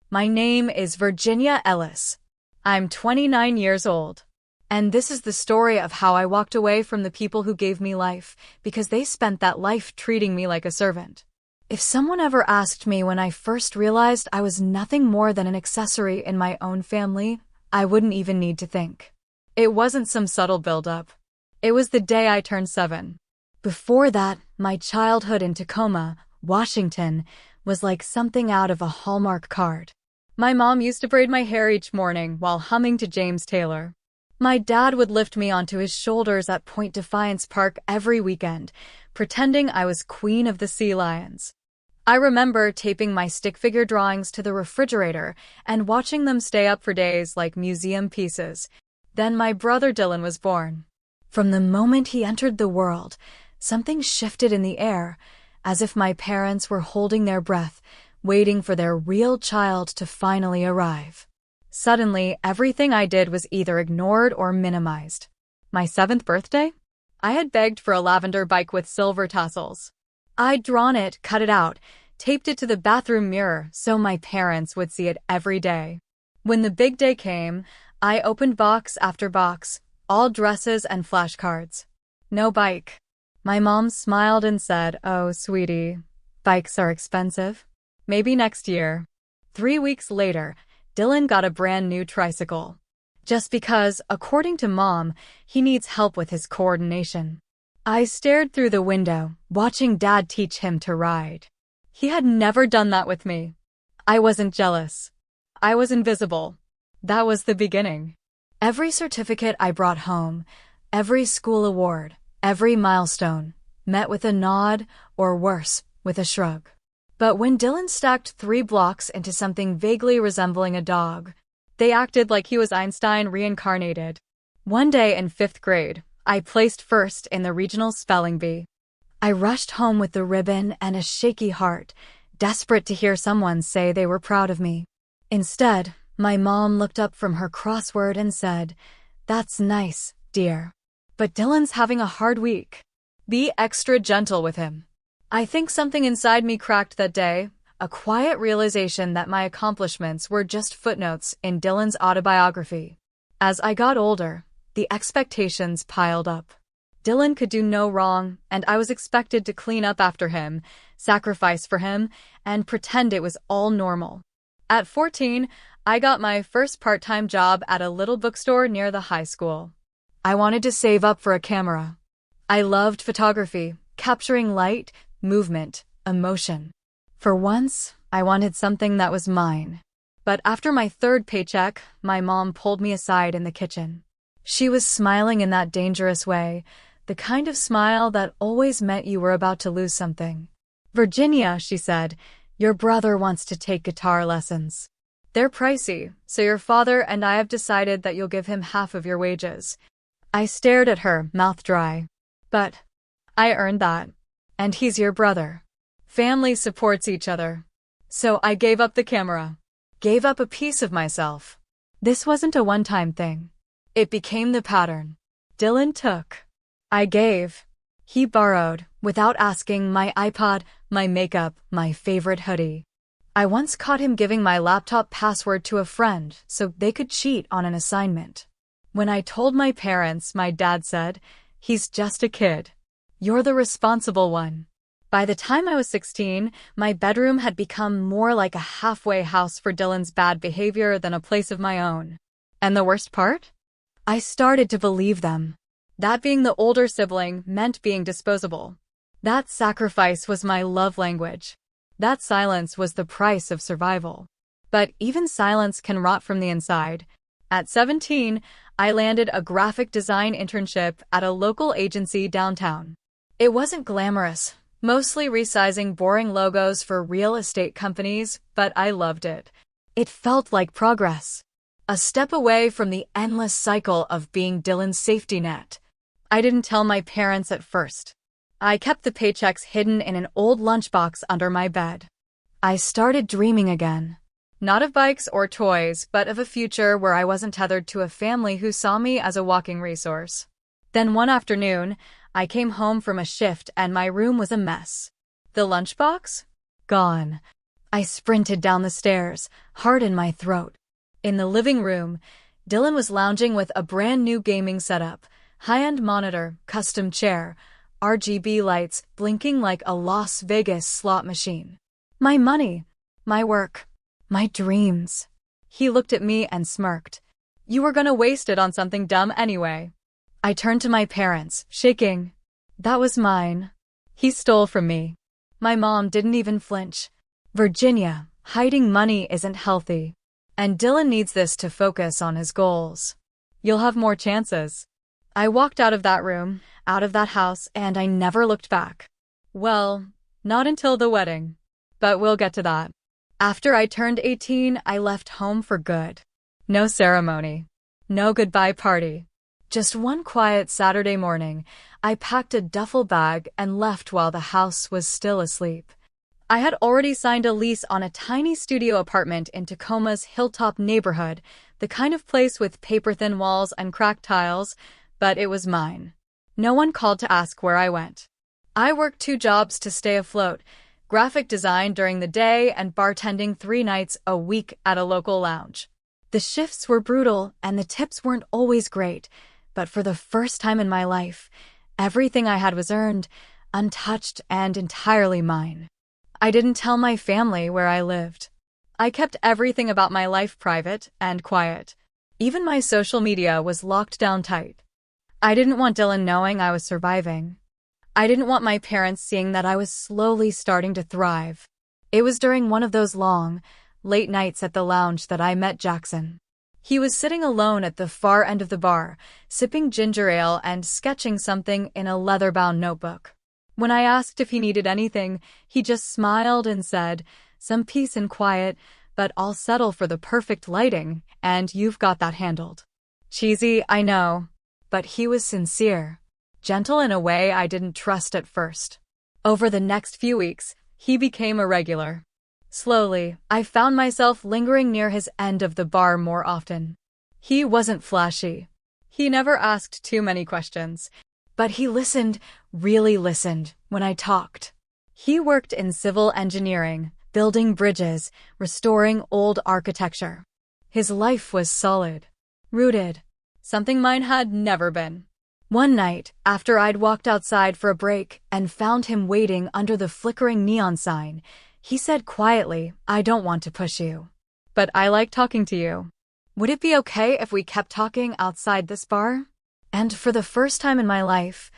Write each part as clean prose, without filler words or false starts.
My name is Virginia Ellis. I'm 29 years old. And this is the story of how I walked away from the people who gave me life because they spent that life treating me like a servant. If someone ever asked me when I first realized I was nothing more than an accessory in my own family, I wouldn't even need to think. It wasn't some subtle build-up. It was the day I turned 7. Before that, my childhood in Tacoma, Washington, was like something out of a Hallmark card. My mom used to braid my hair each morning while humming to James Taylor. My dad would lift me onto his shoulders at Point Defiance Park every weekend, pretending I was queen of the sea lions. I remember taping my stick figure drawings to the refrigerator and watching them stay up for days like museum pieces. Then my brother Dylan was born. From the moment he entered the world, something shifted in the air, as if my parents were holding their breath, waiting for their real child to finally arrive. Suddenly, everything I did was either ignored or minimized. My 7th birthday? I had begged for a lavender bike with silver tassels. I'd drawn it, cut it out, taped it to the bathroom mirror so my parents would see it every day. When the big day came, I opened box after box, all dresses and flashcards. No bike. My mom smiled and said, "Oh, sweetie, bikes are expensive. Maybe next year." 3 weeks later, Dylan got a brand new tricycle. Just because, according to Mom, he needs help with his coordination. I stared through the window, watching Dad teach him to ride. He had never done that with me. I wasn't jealous. I was invisible. That was the beginning. Every certificate I brought home, every school award, every milestone, met with a nod, or worse, with a shrug. But when Dylan stacked 3 blocks into something vaguely resembling a dog, they acted like he was Einstein reincarnated. One day in 5th grade, I placed first in the regional spelling bee. I rushed home with the ribbon and a shaky heart, desperate to hear someone say they were proud of me. Instead, my mom looked up from her crossword and said, "That's nice, dear. But Dylan's having a hard week. Be extra gentle with him." I think something inside me cracked that day, a quiet realization that my accomplishments were just footnotes in Dylan's autobiography. As I got older, the expectations piled up. Dylan could do no wrong, and I was expected to clean up after him, sacrifice for him, and pretend it was all normal. At 14, I got my first part-time job at a little bookstore near the high school. I wanted to save up for a camera. I loved photography, capturing light, movement, emotion. For once, I wanted something that was mine. But after my 3rd paycheck, my mom pulled me aside in the kitchen. She was smiling in that dangerous way, the kind of smile that always meant you were about to lose something. "Virginia," she said, "your brother wants to take guitar lessons. They're pricey, so your father and I have decided that you'll give him half of your wages." I stared at her, mouth dry. "But I earned that. And he's your brother. Family supports each other." So I gave up the camera. Gave up a piece of myself. This wasn't a one-time thing. It became the pattern. Dylan took. I gave. He borrowed, without asking, my iPod, my makeup, my favorite hoodie. I once caught him giving my laptop password to a friend so they could cheat on an assignment. When I told my parents, my dad said, "He's just a kid. You're the responsible one." By the time I was 16, my bedroom had become more like a halfway house for Dylan's bad behavior than a place of my own. And the worst part? I started to believe them. That being the older sibling meant being disposable. That sacrifice was my love language. That silence was the price of survival. But even silence can rot from the inside. At 17, I landed a graphic design internship at a local agency downtown. It wasn't glamorous, mostly resizing boring logos for real estate companies, but I loved it. It felt like progress. A step away from the endless cycle of being Dylan's safety net. I didn't tell my parents at first. I kept the paychecks hidden in an old lunchbox under my bed. I started dreaming again. Not of bikes or toys, but of a future where I wasn't tethered to a family who saw me as a walking resource. Then one afternoon, I came home from a shift and my room was a mess. The lunchbox? Gone. I sprinted down the stairs, heart in my throat. In the living room, Dylan was lounging with a brand new gaming setup, high-end monitor, custom chair, RGB lights blinking like a Las Vegas slot machine. My money, my work, my dreams. He looked at me and smirked. You were gonna waste it on something dumb anyway. I turned to my parents, shaking. That was mine. He stole from me. My mom didn't even flinch. Virginia, hiding money isn't healthy. And Dylan needs this to focus on his goals. You'll have more chances. I walked out of that room, out of that house, and I never looked back. Well, not until the wedding. But we'll get to that. After I turned 18, I left home for good. No ceremony. No goodbye party. Just one quiet Saturday morning, I packed a duffel bag and left while the house was still asleep. I had already signed a lease on a tiny studio apartment in Tacoma's Hilltop neighborhood, the kind of place with paper-thin walls and cracked tiles, but it was mine. No one called to ask where I went. I worked 2 jobs to stay afloat, graphic design during the day and bartending 3 nights a week at a local lounge. The shifts were brutal and the tips weren't always great, but for the first time in my life, everything I had was earned, untouched, and entirely mine. I didn't tell my family where I lived. I kept everything about my life private and quiet. Even my social media was locked down tight. I didn't want Dylan knowing I was surviving. I didn't want my parents seeing that I was slowly starting to thrive. It was during one of those long, late nights at the lounge that I met Jackson. He was sitting alone at the far end of the bar, sipping ginger ale and sketching something in a leather-bound notebook. When I asked if he needed anything, he just smiled and said, "Some peace and quiet, but I'll settle for the perfect lighting, and you've got that handled." Cheesy, I know, but he was sincere, gentle in a way I didn't trust at first. Over the next few weeks, he became a regular. Slowly, I found myself lingering near his end of the bar more often. He wasn't flashy. He never asked too many questions. But he listened, really listened, when I talked. He worked in civil engineering, building bridges, restoring old architecture. His life was solid, rooted, something mine had never been. One night, after I'd walked outside for a break and found him waiting under the flickering neon sign, he said quietly, "I don't want to push you, but I like talking to you. Would it be okay if we kept talking outside this bar?" And for the first time in my life,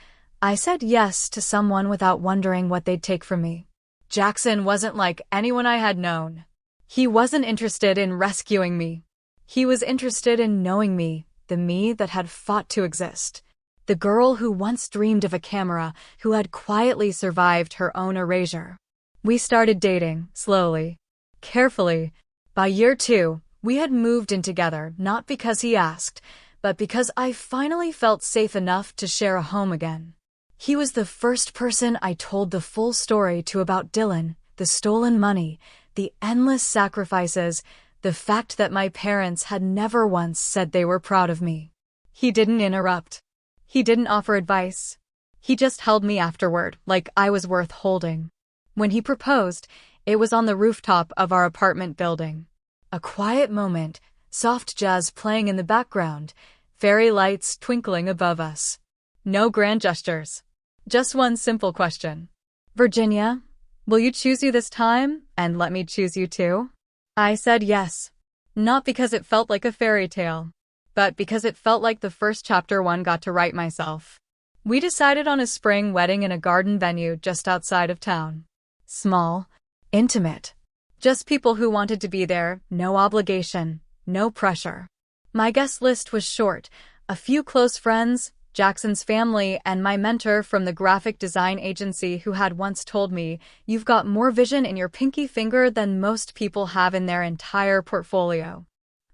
I said yes to someone without wondering what they'd take from me. Jackson wasn't like anyone I had known. He wasn't interested in rescuing me. He was interested in knowing me, the me that had fought to exist. The girl who once dreamed of a camera, who had quietly survived her own erasure. We started dating, slowly, carefully. By year 2, we had moved in together, not because he asked, but because I finally felt safe enough to share a home again. He was the first person I told the full story to about Dylan, the stolen money, the endless sacrifices, the fact that my parents had never once said they were proud of me. He didn't interrupt. He didn't offer advice. He just held me afterward, like I was worth holding. When he proposed, it was on the rooftop of our apartment building. A quiet moment, soft jazz playing in the background, fairy lights twinkling above us. No grand gestures. Just one simple question. "Virginia, will you choose you this time, and let me choose you too?" I said yes. Not because it felt like a fairy tale, but because it felt like the first chapter one got to write myself. We decided on a spring wedding in a garden venue just outside of town. Small, intimate. Just people who wanted to be there, no obligation, no pressure. My guest list was short, a few close friends, Jackson's family, and my mentor from the graphic design agency who had once told me, "You've got more vision in your pinky finger than most people have in their entire portfolio."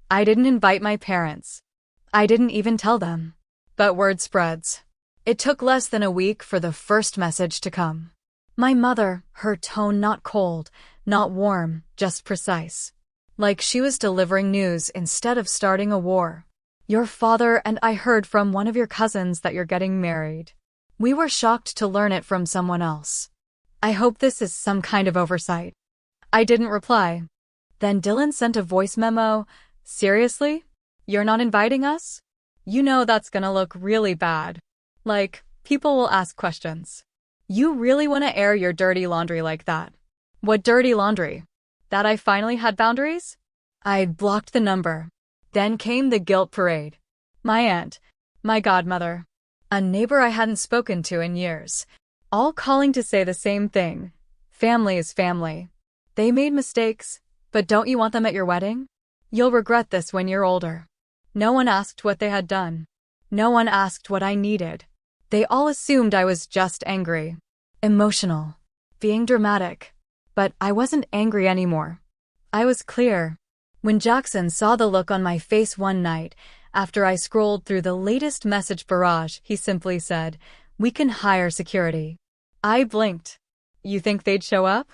I didn't invite my parents. I didn't even tell them. But word spreads. It took less than a week for the first message to come. My mother, her tone not cold, not warm, just precise. Like she was delivering news instead of starting a war. "Your father and I heard from one of your cousins that you're getting married. We were shocked to learn it from someone else. I hope this is some kind of oversight." I didn't reply. Then Dylan sent a voice memo. Seriously? You're not inviting us? You know that's gonna look really bad. Like, people will ask questions. You really want to air your dirty laundry like that? What dirty laundry? That I finally had boundaries? I blocked the number. Then came the guilt parade. My aunt, my godmother, a neighbor I hadn't spoken to in years, all calling to say the same thing. Family is family. They made mistakes, but don't you want them at your wedding? You'll regret this when you're older. No one asked what they had done. No one asked what I needed. They all assumed I was just angry, emotional, being dramatic. But I wasn't angry anymore. I was clear. When Jackson saw the look on my face one night, after I scrolled through the latest message barrage, he simply said, "We can hire security." I blinked. You think they'd show up?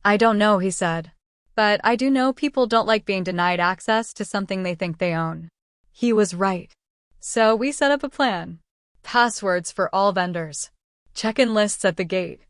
I don't know, he said. But I do know people don't like being denied access to something they think they own. He was right. So we set up a plan. Passwords for all vendors. Check-in lists at the gate.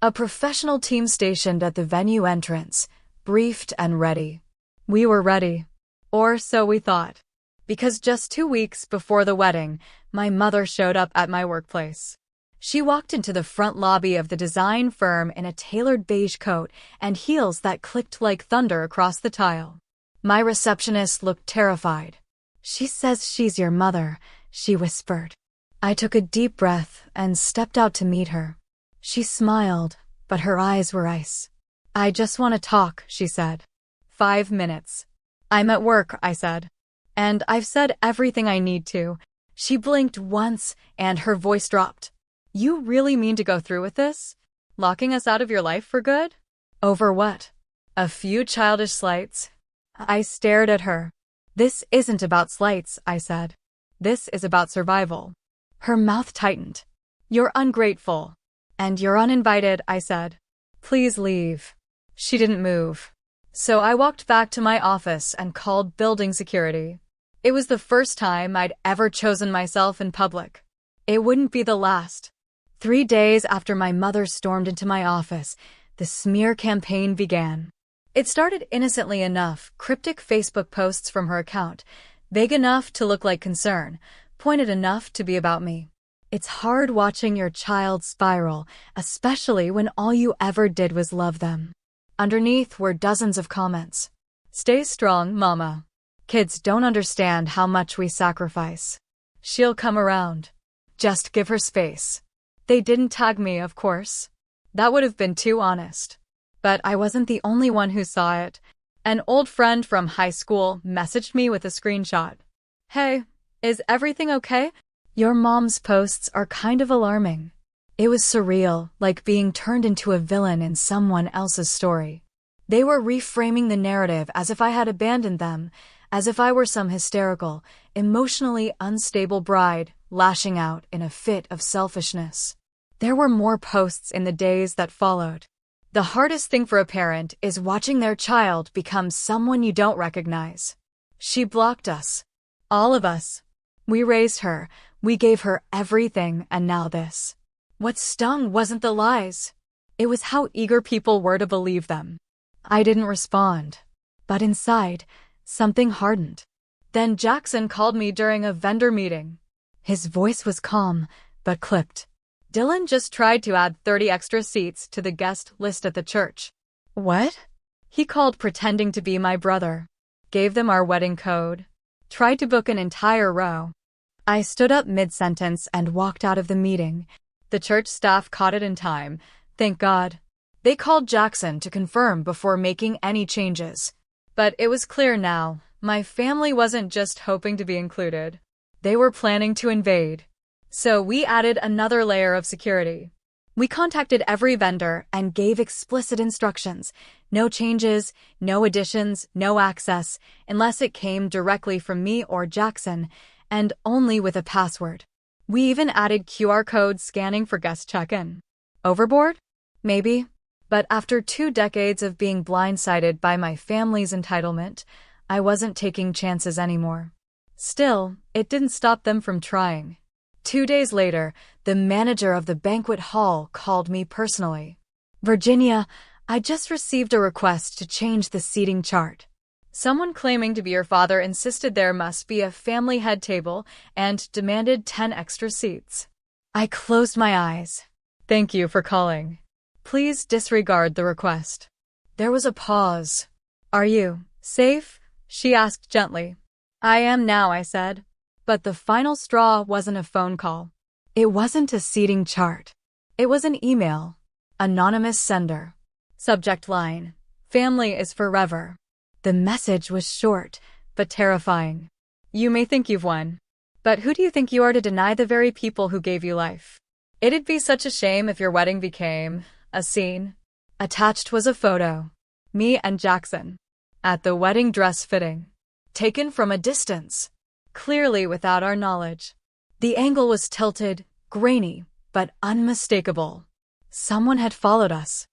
A professional team stationed at the venue entrance, briefed and ready. We were ready. Or so we thought. Because just 2 weeks before the wedding, my mother showed up at my workplace. She walked into the front lobby of the design firm in a tailored beige coat and heels that clicked like thunder across the tile. My receptionist looked terrified. "She says she's your mother," she whispered. I took a deep breath and stepped out to meet her. She smiled, but her eyes were ice. "I just want to talk," she said. 5 minutes. "I'm at work," I said. "And I've said everything I need to." She blinked once, and her voice dropped. "You really mean to go through with this? Locking us out of your life for good? Over what? A few childish slights?" I stared at her. "This isn't about slights," I said. "This is about survival." Her mouth tightened. "You're ungrateful. And you're uninvited," I said. "Please leave." She didn't move. So I walked back to my office and called building security. It was the first time I'd ever chosen myself in public. It wouldn't be the last. 3 days after my mother stormed into my office, the smear campaign began. It started innocently enough, cryptic Facebook posts from her account, vague enough to look like concern, pointed enough to be about me. It's hard watching your child spiral, especially when all you ever did was love them. Underneath were dozens of comments. "Stay strong, mama. Kids don't understand how much we sacrifice. She'll come around. Just give her space." They didn't tag me, of course. That would have been too honest. But I wasn't the only one who saw it. An old friend from high school messaged me with a screenshot. "Hey, is everything okay? Your mom's posts are kind of alarming." It was surreal, like being turned into a villain in someone else's story. They were reframing the narrative as if I had abandoned them, as if I were some hysterical, emotionally unstable bride lashing out in a fit of selfishness. There were more posts in the days that followed. The hardest thing for a parent is watching their child become someone you don't recognize. She blocked us. All of us. We raised her, we gave her everything, and now this. What stung wasn't the lies. It was how eager people were to believe them. I didn't respond. But inside, something hardened. Then Jackson called me during a vendor meeting. His voice was calm, but clipped. "Dylan just tried to add 30 extra seats to the guest list at the church." "What?" He called pretending to be my brother. Gave them our wedding code. Tried to book an entire row. I stood up mid-sentence and walked out of the meeting. The church staff caught it in time, thank God. They called Jackson to confirm before making any changes. But it was clear now, my family wasn't just hoping to be included. They were planning to invade. So we added another layer of security. We contacted every vendor and gave explicit instructions. No changes, no additions, no access, unless it came directly from me or Jackson, and only with a password. We even added QR code scanning for guest check-in. Overboard? Maybe. But after 2 decades of being blindsided by my family's entitlement, I wasn't taking chances anymore. Still, it didn't stop them from trying. 2 days later, the manager of the banquet hall called me personally. "Virginia, I just received a request to change the seating chart. Someone claiming to be your father insisted there must be a family head table and demanded 10 extra seats. I closed my eyes. Thank you for calling. Please disregard the request. There was a pause. Are you safe? She asked gently. I am now, I said. But the final straw wasn't a phone call. It wasn't a seating chart. It was an email. Anonymous sender. Subject line: Family is forever. The message was short, but terrifying. You may think you've won. But who do you think you are to deny the very people who gave you life? It'd be such a shame if your wedding became a scene. Attached was a photo. Me and Jackson. At the wedding dress fitting. Taken from a distance. Clearly without our knowledge. The angle was tilted, grainy, but unmistakable. Someone had followed us.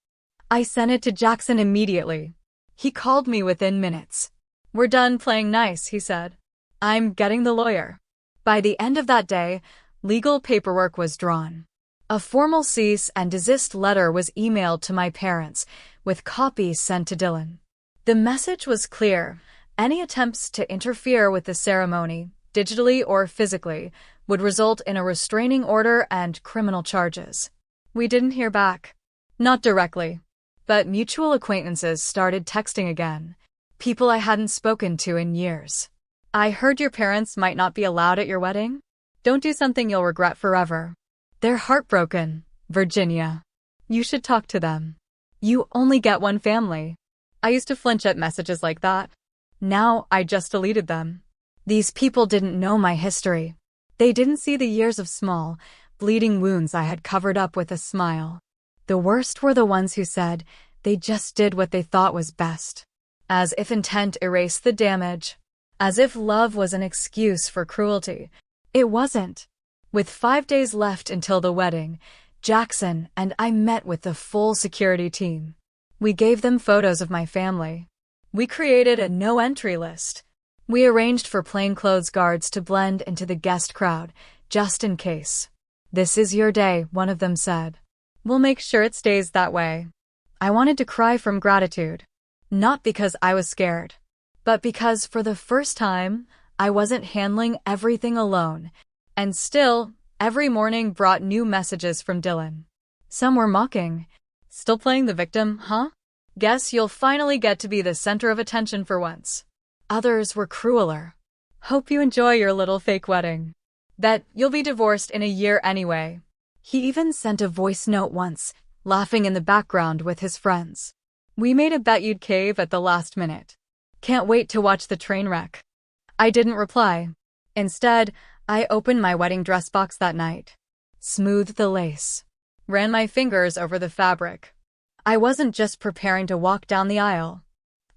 I sent it to Jackson immediately. He called me within minutes. We're done playing nice, he said. I'm getting the lawyer. By the end of that day, legal paperwork was drawn. A formal cease and desist letter was emailed to my parents, with copies sent to Dylan. The message was clear. Any attempts to interfere with the ceremony, digitally or physically, would result in a restraining order and criminal charges. We didn't hear back. Not directly. But mutual acquaintances started texting again. People I hadn't spoken to in years. I heard your parents might not be allowed at your wedding. Don't do something you'll regret forever. They're heartbroken, Virginia. You should talk to them. You only get one family. I used to flinch at messages like that. Now I just deleted them. These people didn't know my history. They didn't see the years of small, bleeding wounds I had covered up with a smile. The worst were the ones who said they just did what they thought was best. As if intent erased the damage. As if love was an excuse for cruelty. It wasn't. With 5 days left until the wedding, Jackson and I met with the full security team. We gave them photos of my family. We created a no-entry list. We arranged for plainclothes guards to blend into the guest crowd, just in case. This is your day, one of them said. We'll make sure it stays that way. I wanted to cry from gratitude. Not because I was scared, but because for the first time, I wasn't handling everything alone. And still, every morning brought new messages from Dylan. Some were mocking. Still playing the victim, huh? Guess you'll finally get to be the center of attention for once. Others were crueler. Hope you enjoy your little fake wedding. Bet you'll be divorced in a year anyway. He even sent a voice note once, laughing in the background with his friends. We made a bet you'd cave at the last minute. Can't wait to watch the train wreck. I didn't reply. Instead, I opened my wedding dress box that night. Smoothed the lace. Ran my fingers over the fabric. I wasn't just preparing to walk down the aisle.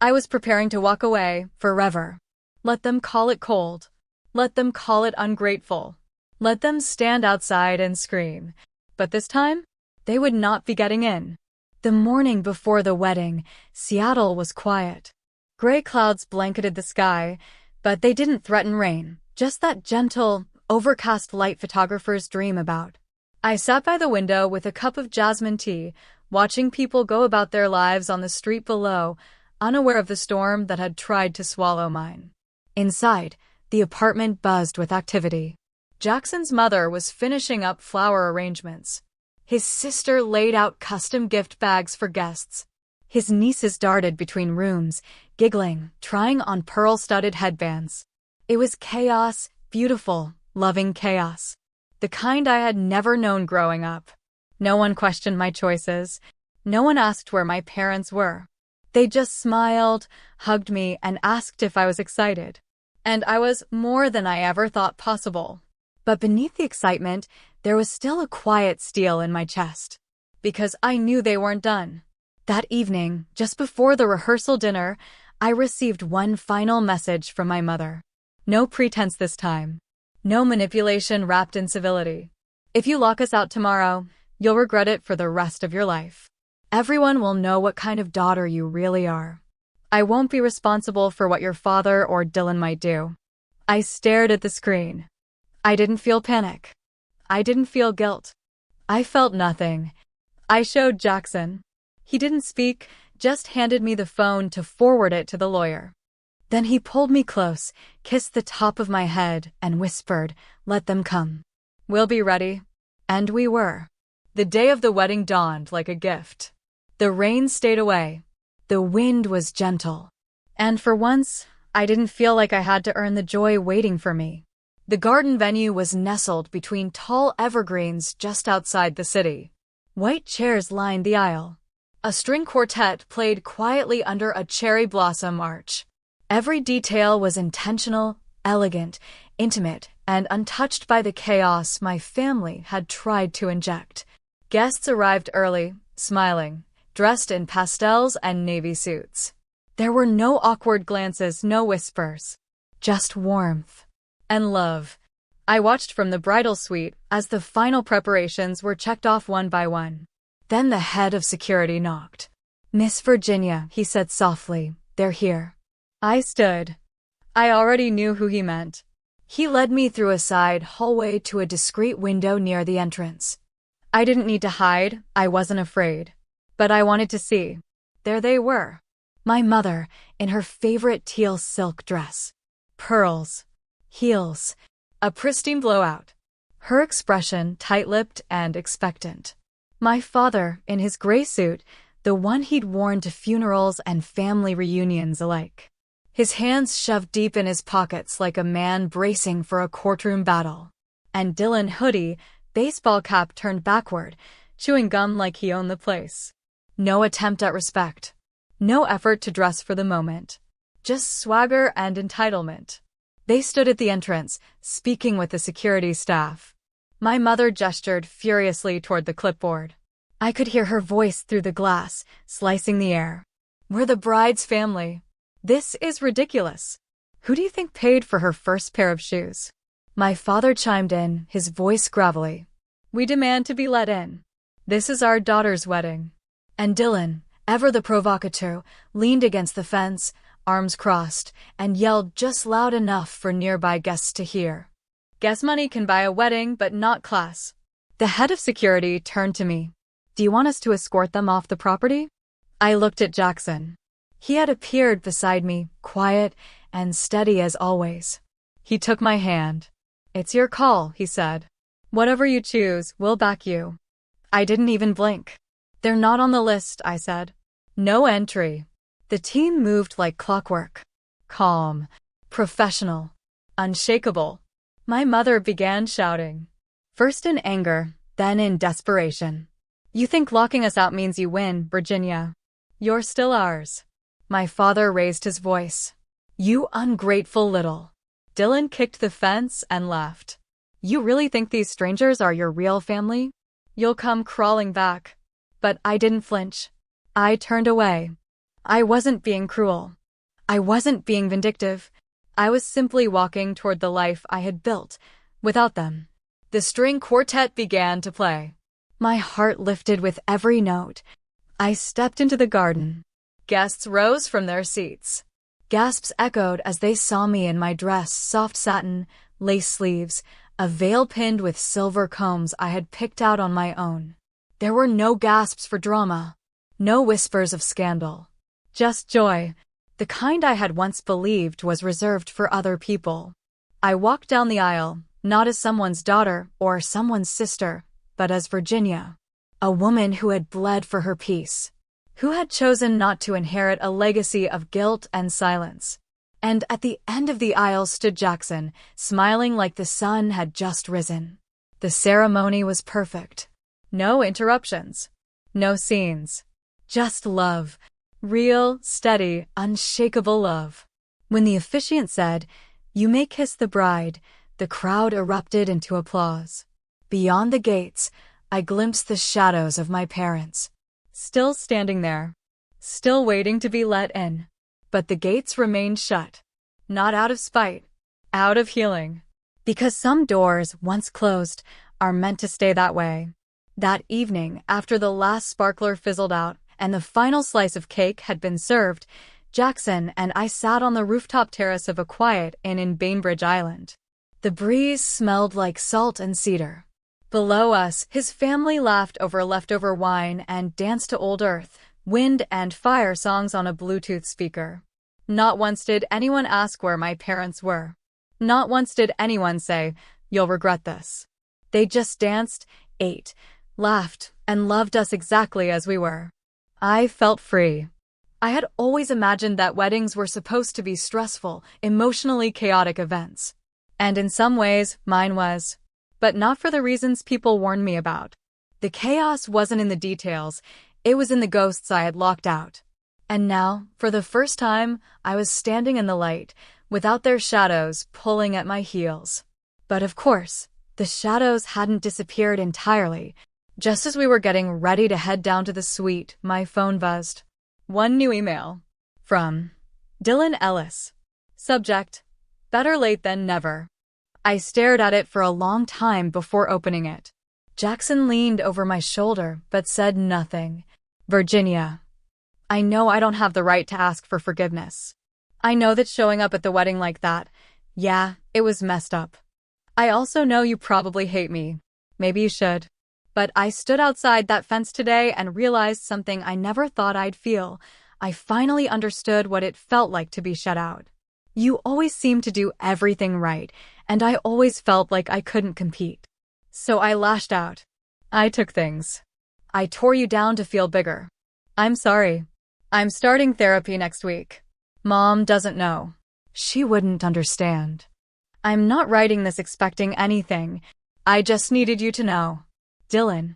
I was preparing to walk away, forever. Let them call it cold. Let them call it ungrateful. Let them stand outside and scream. But this time, they would not be getting in. The morning before the wedding, Seattle was quiet. Gray clouds blanketed the sky, but they didn't threaten rain, just that gentle, overcast light photographers dream about. I sat by the window with a cup of jasmine tea, watching people go about their lives on the street below, unaware of the storm that had tried to swallow mine. Inside, the apartment buzzed with activity. Jackson's mother was finishing up flower arrangements. His sister laid out custom gift bags for guests. His nieces darted between rooms, giggling, trying on pearl-studded headbands. It was chaos, beautiful, loving chaos. The kind I had never known growing up. No one questioned my choices. No one asked where my parents were. They just smiled, hugged me, and asked if I was excited. And I was more than I ever thought possible. But beneath the excitement, there was still a quiet steel in my chest. Because I knew they weren't done. That evening, just before the rehearsal dinner, I received one final message from my mother. No pretense this time. No manipulation wrapped in civility. If you lock us out tomorrow, you'll regret it for the rest of your life. Everyone will know what kind of daughter you really are. I won't be responsible for what your father or Dylan might do. I stared at the screen. I didn't feel panic. I didn't feel guilt. I felt nothing. I showed Jackson. He didn't speak, just handed me the phone to forward it to the lawyer. Then he pulled me close, kissed the top of my head, and whispered, "Let them come. We'll be ready." And we were. The day of the wedding dawned like a gift. The rain stayed away. The wind was gentle. And for once, I didn't feel like I had to earn the joy waiting for me. The garden venue was nestled between tall evergreens just outside the city. White chairs lined the aisle. A string quartet played quietly under a cherry blossom arch. Every detail was intentional, elegant, intimate, and untouched by the chaos my family had tried to inject. Guests arrived early, smiling, dressed in pastels and navy suits. There were no awkward glances, no whispers. Just warmth and love. I watched from the bridal suite as the final preparations were checked off one by one. Then the head of security knocked. "Miss Virginia," he said softly, "they're here." I stood. I already knew who he meant. He led me through a side hallway to a discreet window near the entrance. I didn't need to hide, I wasn't afraid. But I wanted to see. There they were. My mother, in her favorite teal silk dress. Pearls. Heels. A pristine blowout. Her expression tight-lipped and expectant. My father, in his gray suit, the one he'd worn to funerals and family reunions alike. His hands shoved deep in his pockets like a man bracing for a courtroom battle. And Dylan, hoodie, baseball cap turned backward, chewing gum like he owned the place. No attempt at respect. No effort to dress for the moment. Just swagger and entitlement. They stood at the entrance, speaking with the security staff. My mother gestured furiously toward the clipboard. I could hear her voice through the glass, slicing the air. "We're the bride's family. This is ridiculous. Who do you think paid for her first pair of shoes?" My father chimed in, his voice gravelly. "We demand to be let in. This is our daughter's wedding." And Dylan, ever the provocateur, leaned against the fence, arms crossed, and yelled just loud enough for nearby guests to hear. "Guess money can buy a wedding, but not class." The head of security turned to me. "Do you want us to escort them off the property?" I looked at Jackson. He had appeared beside me, quiet and steady as always. He took my hand. "It's your call," he said. "Whatever you choose, we'll back you." I didn't even blink. "They're not on the list," I said. "No entry." The team moved like clockwork. Calm, professional, unshakable. My mother began shouting. First in anger, then in desperation. "You think locking us out means you win, Virginia? You're still ours." My father raised his voice. "You ungrateful little." Dylan kicked the fence and laughed. "You really think these strangers are your real family? You'll come crawling back." But I didn't flinch. I turned away. I wasn't being cruel. I wasn't being vindictive. I was simply walking toward the life I had built, without them. The string quartet began to play. My heart lifted with every note. I stepped into the garden. Guests rose from their seats. Gasps echoed as they saw me in my dress, soft satin, lace sleeves, a veil pinned with silver combs I had picked out on my own. There were no gasps for drama, no whispers of scandal. Just joy, the kind I had once believed was reserved for other people. I walked down the aisle, not as someone's daughter or someone's sister, but as Virginia, a woman who had bled for her peace, who had chosen not to inherit a legacy of guilt and silence. And at the end of the aisle stood Jackson, smiling like the sun had just risen. The ceremony was perfect. No interruptions. No scenes. Just love. Real, steady, unshakable love. When the officiant said, "You may kiss the bride," the crowd erupted into applause. Beyond the gates, I glimpsed the shadows of my parents. Still standing there. Still waiting to be let in. But the gates remained shut. Not out of spite. Out of healing. Because some doors, once closed, are meant to stay that way. That evening, after the last sparkler fizzled out and the final slice of cake had been served, Jackson and I sat on the rooftop terrace of a quiet inn in Bainbridge Island. The breeze smelled like salt and cedar. Below us, his family laughed over leftover wine and danced to Old Earth, wind and fire songs on a Bluetooth speaker. Not once did anyone ask where my parents were. Not once did anyone say, "You'll regret this." They just danced, ate, laughed, and loved us exactly as we were. I felt free. I had always imagined that weddings were supposed to be stressful, emotionally chaotic events. And in some ways, mine was. But not for the reasons people warned me about. The chaos wasn't in the details, it was in the ghosts I had locked out. And now, for the first time, I was standing in the light, without their shadows pulling at my heels. But of course, the shadows hadn't disappeared entirely. Just as we were getting ready to head down to the suite, my phone buzzed. One new email. From Dylan Ellis. Subject: Better late than never. I stared at it for a long time before opening it. Jackson leaned over my shoulder but said nothing. Virginia, I know I don't have the right to ask for forgiveness. I know that showing up at the wedding like that, yeah, it was messed up. I also know you probably hate me. Maybe you should. But I stood outside that fence today and realized something I never thought I'd feel. I finally understood what it felt like to be shut out. You always seemed to do everything right, and I always felt like I couldn't compete. So I lashed out. I took things. I tore you down to feel bigger. I'm sorry. I'm starting therapy next week. Mom doesn't know. She wouldn't understand. I'm not writing this expecting anything. I just needed you to know. Dylan.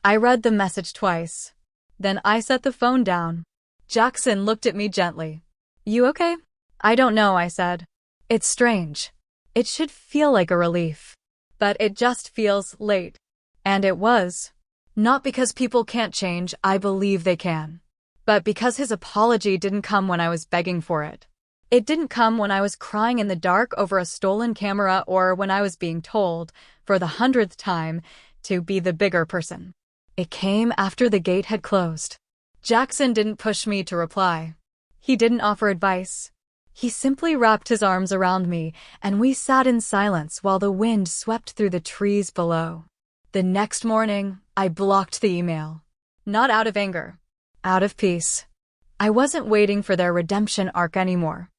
I read the message twice. Then I set the phone down. Jackson looked at me gently. You okay? I don't know, I said. It's strange. It should feel like a relief. But it just feels late. And it was. Not because people can't change, I believe they can. But because his apology didn't come when I was begging for it. It didn't come when I was crying in the dark over a stolen camera or when I was being told, for the 100th time, to be the bigger person. It came after the gate had closed. Jackson didn't push me to reply. He didn't offer advice. He simply wrapped his arms around me, and we sat in silence while the wind swept through the trees below. The next morning, I blocked the email. Not out of anger. Out of peace. I wasn't waiting for their redemption arc anymore.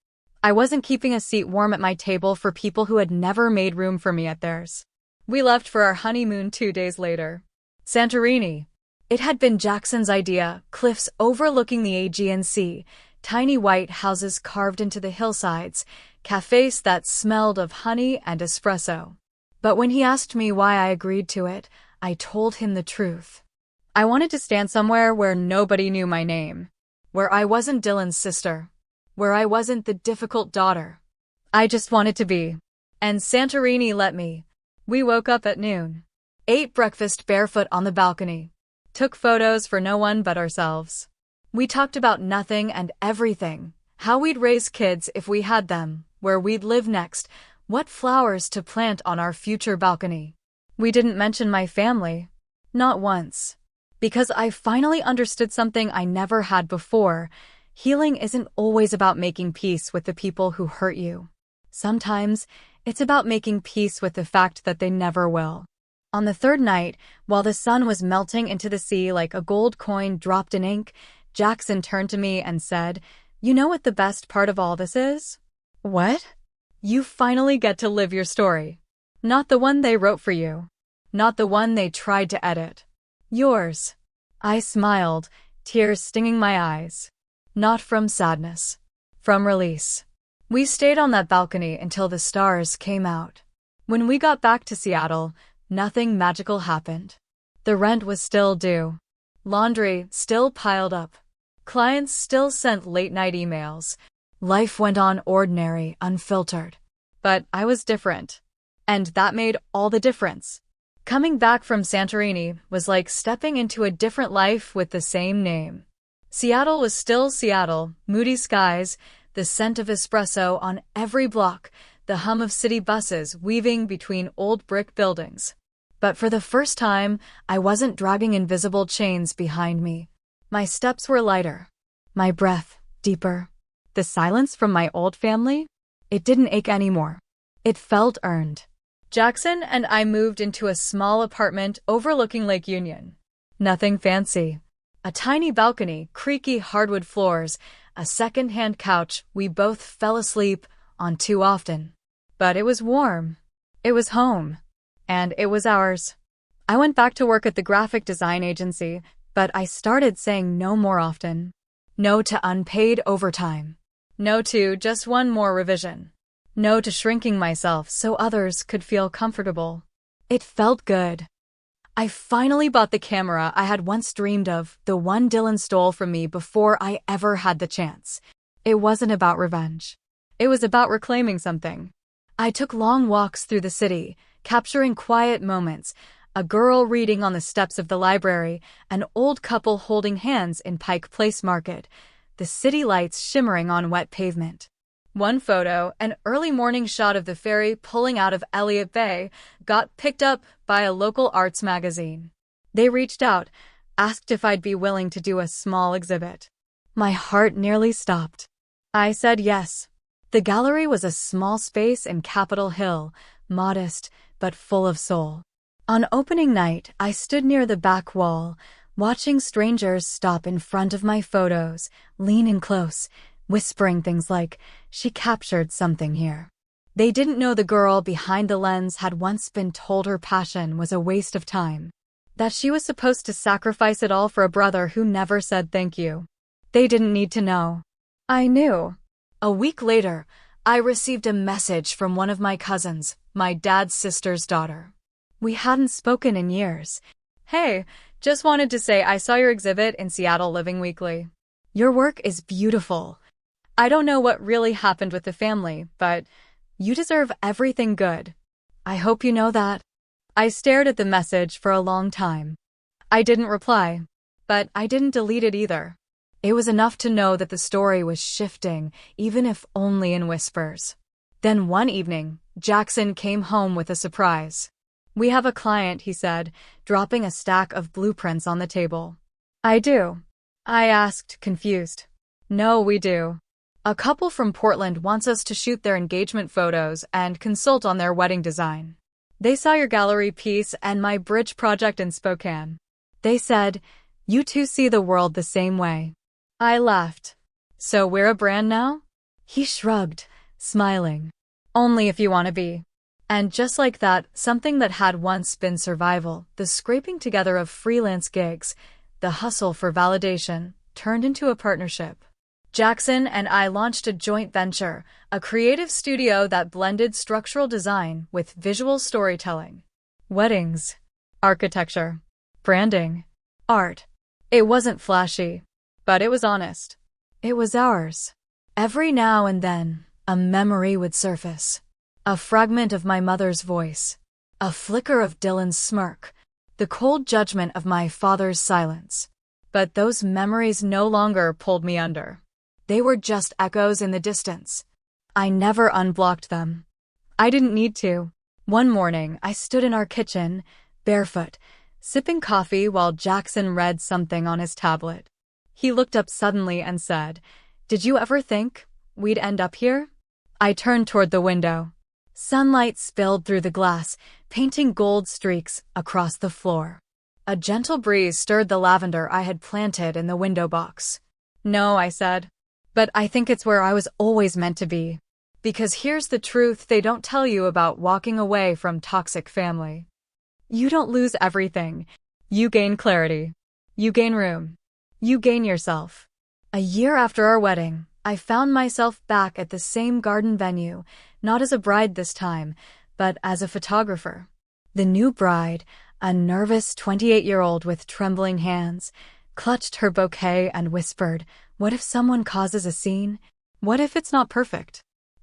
I wasn't keeping a seat warm at my table for people who had never made room for me at theirs. We left for our honeymoon 2 days later. Santorini. It had been Jackson's idea, cliffs overlooking the Aegean Sea, tiny white houses carved into the hillsides, cafes that smelled of honey and espresso. But when he asked me why I agreed to it, I told him the truth. I wanted to stand somewhere where nobody knew my name, where I wasn't Dylan's sister, where I wasn't the difficult daughter. I just wanted to be. And Santorini let me. We woke up at noon, ate breakfast barefoot on the balcony, took photos for no one but ourselves. We talked about nothing and everything, how we'd raise kids if we had them, where we'd live next, what flowers to plant on our future balcony. We didn't mention my family. Not once. Because I finally understood something I never had before. Healing isn't always about making peace with the people who hurt you. Sometimes, it's about making peace with the fact that they never will. On the third night, while the sun was melting into the sea like a gold coin dropped in ink, Jackson turned to me and said, "You know what the best part of all this is?" "What?" "You finally get to live your story. Not the one they wrote for you. Not the one they tried to edit. Yours." I smiled, tears stinging my eyes. Not from sadness. From release. We stayed on that balcony until the stars came out. When we got back to Seattle, nothing magical happened. The rent was still due. Laundry still piled up. Clients still sent late-night emails. Life went on ordinary, unfiltered. But I was different. And that made all the difference. Coming back from Santorini was like stepping into a different life with the same name. Seattle was still Seattle, moody skies, the scent of espresso on every block, the hum of city buses weaving between old brick buildings. But for the first time, I wasn't dragging invisible chains behind me. My steps were lighter. My breath deeper. The silence from my old family? It didn't ache anymore. It felt earned. Jackson and I moved into a small apartment overlooking Lake Union. Nothing fancy. A tiny balcony, creaky hardwood floors, a second-hand couch we both fell asleep on too often. But it was warm. It was home. And it was ours. I went back to work at the graphic design agency, but I started saying no more often. No to unpaid overtime. No to just one more revision. No to shrinking myself so others could feel comfortable. It felt good. I finally bought the camera I had once dreamed of, the one Dylan stole from me before I ever had the chance. It wasn't about revenge. It was about reclaiming something. I took long walks through the city, capturing quiet moments, a girl reading on the steps of the library, an old couple holding hands in Pike Place Market, the city lights shimmering on wet pavement. One photo, an early morning shot of the ferry pulling out of Elliott Bay, got picked up by a local arts magazine. They reached out, asked if I'd be willing to do a small exhibit. My heart nearly stopped. I said yes. The gallery was a small space in Capitol Hill, modest but full of soul. On opening night, I stood near the back wall, watching strangers stop in front of my photos, lean in close, whispering things like, "She captured something here." They didn't know the girl behind the lens had once been told her passion was a waste of time, that she was supposed to sacrifice it all for a brother who never said thank you. They didn't need to know. I knew. A week later, I received a message from one of my cousins, my dad's sister's daughter. We hadn't spoken in years. "Hey, just wanted to say I saw your exhibit in Seattle Living Weekly. Your work is beautiful. I don't know what really happened with the family, but you deserve everything good. I hope you know that." I stared at the message for a long time. I didn't reply, but I didn't delete it either. It was enough to know that the story was shifting, even if only in whispers. Then one evening, Jackson came home with a surprise. "We have a client," he said, dropping a stack of blueprints on the table. "I do?" I asked, confused. "No, we do. A couple from Portland wants us to shoot their engagement photos and consult on their wedding design. They saw your gallery piece and my bridge project in Spokane. They said, you two see the world the same way." I laughed. "So we're a brand now?" He shrugged, smiling. "Only if you want to be." And just like that, something that had once been survival, the scraping together of freelance gigs, the hustle for validation, turned into a partnership. Jackson and I launched a joint venture, a creative studio that blended structural design with visual storytelling. Weddings, architecture, branding, art. It wasn't flashy, but it was honest. It was ours. Every now and then, a memory would surface. A fragment of my mother's voice, a flicker of Dylan's smirk, the cold judgment of my father's silence. But those memories no longer pulled me under. They were just echoes in the distance. I never unblocked them. I didn't need to. One morning, I stood in our kitchen, barefoot, sipping coffee while Jackson read something on his tablet. He looked up suddenly and said, "Did you ever think we'd end up here?" I turned toward the window. Sunlight spilled through the glass, painting gold streaks across the floor. A gentle breeze stirred the lavender I had planted in the window box. "No," I said. "But I think it's where I was always meant to be. Because here's the truth they don't tell you about walking away from toxic family. You don't lose everything. You gain clarity. You gain room. You gain yourself." A year after our wedding, I found myself back at the same garden venue, not as a bride this time, but as a photographer. The new bride, a nervous 28-year-old with trembling hands, clutched her bouquet and whispered, "What if someone causes a scene? What if it's not perfect?"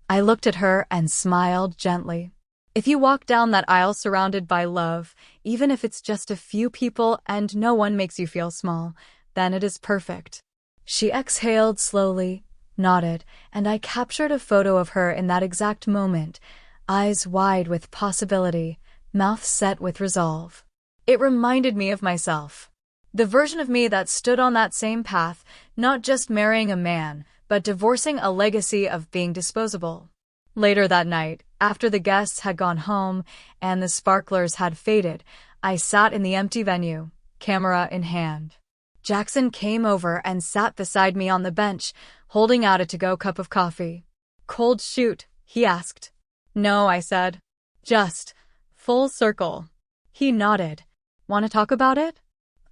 I looked at her and smiled gently. If you walk down that aisle surrounded by love, even if it's just a few people and no one makes you feel small, then it is perfect. She exhaled slowly, nodded, and I captured a photo of her in that exact moment, eyes wide with possibility, mouth set with resolve. It reminded me of myself. The version of me that stood on that same path, not just marrying a man, but divorcing a legacy of being disposable. Later that night, after the guests had gone home and the sparklers had faded, I sat in the empty venue, camera in hand. Jackson came over and sat beside me on the bench, holding out a to-go cup of coffee. "Cold shoot?" he asked. "No," I said. "Just full circle." He nodded. "Want to talk about it?"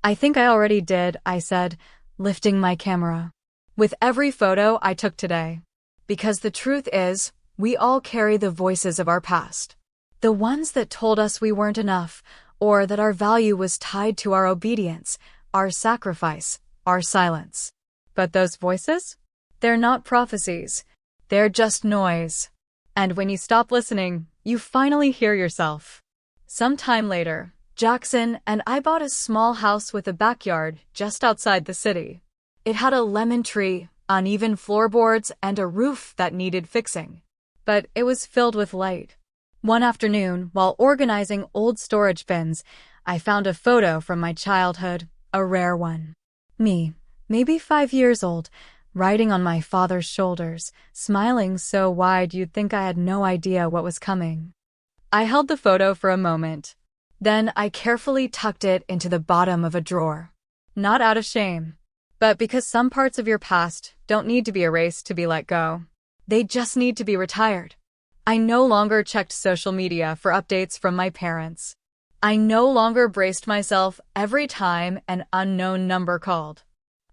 "I think I already did," I said, lifting my camera. "With every photo I took today. Because the truth is, we all carry the voices of our past. The ones that told us we weren't enough, or that our value was tied to our obedience, our sacrifice, our silence. But those voices? They're not prophecies. They're just noise. And when you stop listening, you finally hear yourself." Some time later, Jackson and I bought a small house with a backyard just outside the city. It had a lemon tree, uneven floorboards, and a roof that needed fixing. But it was filled with light. One afternoon, while organizing old storage bins, I found a photo from my childhood, a rare one. Me, maybe 5 years old, riding on my father's shoulders, smiling so wide you'd think I had no idea what was coming. I held the photo for a moment. Then I carefully tucked it into the bottom of a drawer. Not out of shame, but because some parts of your past don't need to be erased to be let go. They just need to be retired. I no longer checked social media for updates from my parents. I no longer braced myself every time an unknown number called.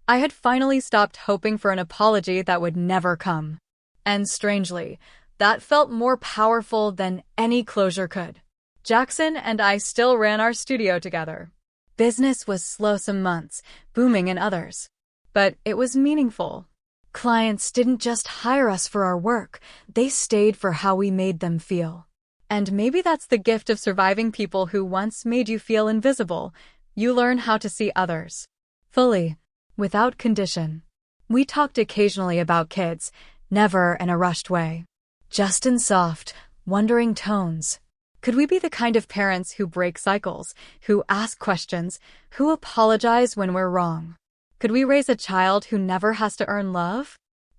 I had finally stopped hoping for an apology that would never come. And strangely, that felt more powerful than any closure could. Jackson and I still ran our studio together. Business was slow some months, booming in others. But it was meaningful. Clients didn't just hire us for our work, they stayed for how we made them feel. And maybe that's the gift of surviving people who once made you feel invisible. You learn how to see others fully, without condition. We talked occasionally about kids, never in a rushed way. Just in soft, wondering tones. Could we be the kind of parents who break cycles, who ask questions, who apologize when we're wrong? Could we raise a child who never has to earn love?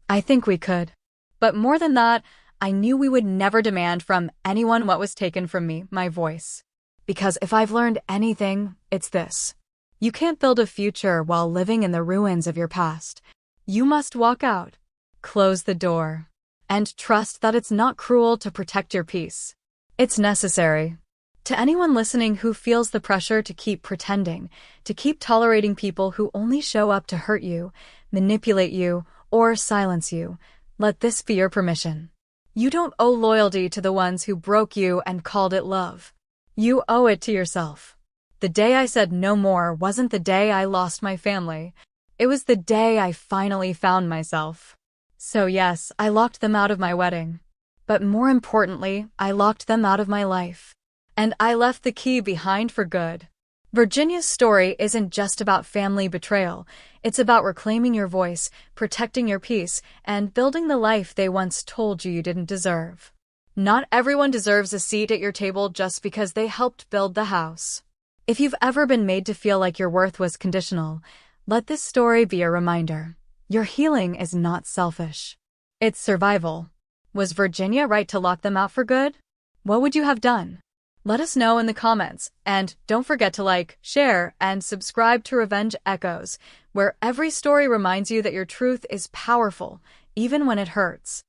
I think we could. But more than that, I knew we would never demand from anyone what was taken from me, my voice. Because if I've learned anything, it's this. You can't build a future while living in the ruins of your past. You must walk out, close the door, and trust that it's not cruel to protect your peace. It's necessary. To anyone listening who feels the pressure to keep pretending, to keep tolerating people who only show up to hurt you, manipulate you, or silence you, let this be your permission. You don't owe loyalty to the ones who broke you and called it love. You owe it to yourself. The day I said no more wasn't the day I lost my family. It was the day I finally found myself. So yes, I locked them out of my wedding. But more importantly, I locked them out of my life. And I left the key behind for good. Virginia's story isn't just about family betrayal. It's about reclaiming your voice, protecting your peace, and building the life they once told you didn't deserve. Not everyone deserves a seat at your table just because they helped build the house. If you've ever been made to feel like your worth was conditional, let this story be a reminder. Your healing is not selfish. It's survival. Was Virginia right to lock them out for good? What would you have done? Let us know in the comments, and don't forget to like, share, and subscribe to Revenge Echoes, where every story reminds you that your truth is powerful, even when it hurts.